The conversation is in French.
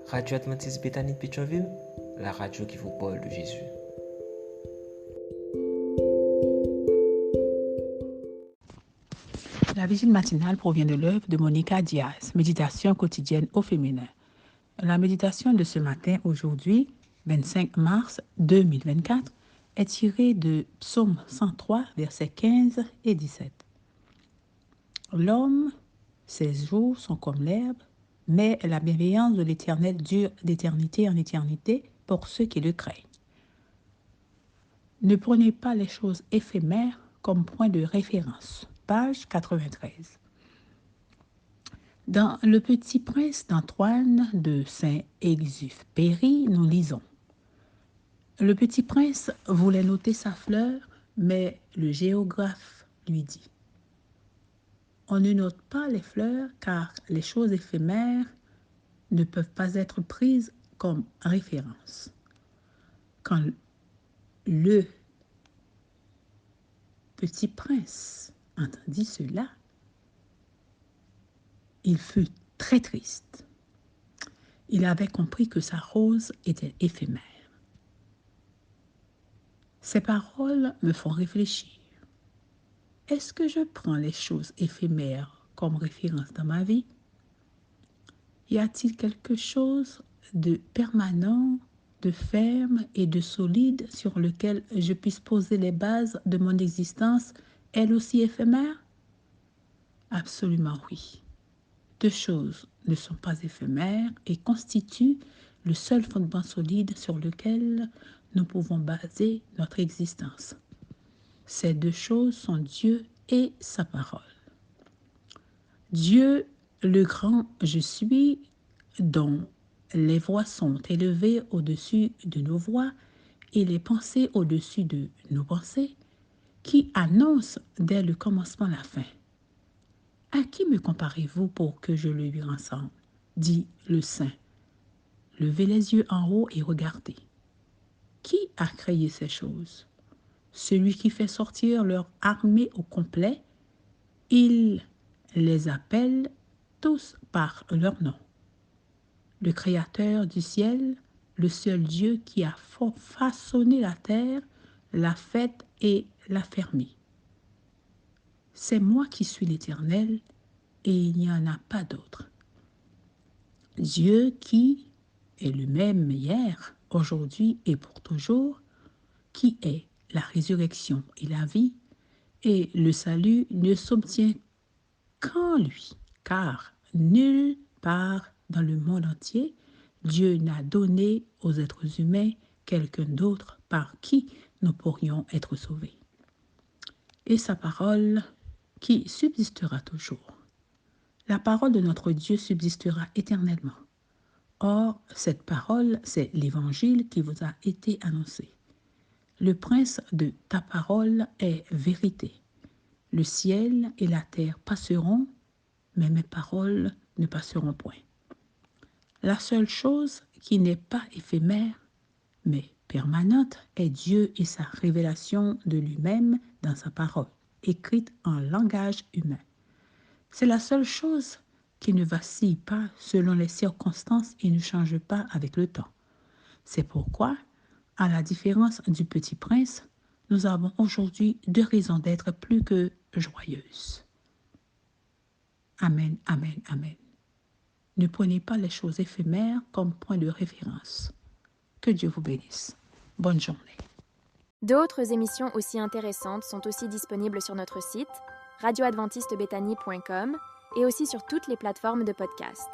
Radio Adventiste Bethany de Pétionville, la radio qui vous parle de Jésus. La vigile matinale provient de l'œuvre de Monica Diaz, Méditation quotidienne au féminin. La méditation de ce matin, aujourd'hui, 25 mars 2024, est tirée de Psaume 103, versets 15 et 17. L'homme, ses jours sont comme l'herbe, mais la bienveillance de l'Éternel dure d'éternité en éternité pour ceux qui le craignent. Ne prenez pas les choses éphémères comme point de référence. Page 93. Dans Le Petit Prince d'Antoine de Saint-Exupéry, nous lisons: Le petit prince voulait noter sa fleur, mais le géographe lui dit: On ne note pas les fleurs car les choses éphémères ne peuvent pas être prises comme référence. Quand le petit prince entendit cela, il fut très triste. Il avait compris que sa rose était éphémère. Ces paroles me font réfléchir. Est-ce que je prends les choses éphémères comme référence dans ma vie? Y a-t-il quelque chose de permanent, de ferme et de solide sur lequel je puisse poser les bases de mon existence, elle aussi éphémère? Absolument oui. Deux choses ne sont pas éphémères et constituent le seul fondement solide sur lequel nous pouvons baser notre existence. Ces deux choses sont Dieu et sa parole. Dieu, le grand je suis, dont les voix sont élevées au-dessus de nos voix et les pensées au-dessus de nos pensées, qui annonce dès le commencement la fin. À qui me comparez-vous pour que je le lui ressemble? Dit le saint. Levez les yeux en haut et regardez. Qui a créé ces choses? Celui qui fait sortir leur armée au complet, il les appelle tous par leur nom. Le Créateur du ciel, le seul Dieu qui a façonné la terre, l'a faite et l'a fermée. C'est moi qui suis l'Éternel et il n'y en a pas d'autre. Dieu qui est le même hier, aujourd'hui et pour toujours, qui est la résurrection et la vie, et le salut ne s'obtient qu'en lui, car nulle part dans le monde entier, Dieu n'a donné aux êtres humains quelqu'un d'autre par qui nous pourrions être sauvés. Et sa parole qui subsistera toujours. La parole de notre Dieu subsistera éternellement. Or, cette parole, c'est l'Évangile qui vous a été annoncé. Le prince de ta parole est vérité. Le ciel et la terre passeront, mais mes paroles ne passeront point. La seule chose qui n'est pas éphémère, mais permanente, est Dieu et sa révélation de lui-même dans sa parole, écrite en langage humain. C'est la seule chose qui ne vacille pas selon les circonstances et ne change pas avec le temps. C'est pourquoi, à la différence du Petit Prince, nous avons aujourd'hui deux raisons d'être plus que joyeuses. Amen, amen, amen. Ne prenez pas les choses éphémères comme point de référence. Que Dieu vous bénisse. Bonne journée. D'autres émissions aussi intéressantes sont aussi disponibles sur notre site radioadventistebethany.com et aussi sur toutes les plateformes de podcast.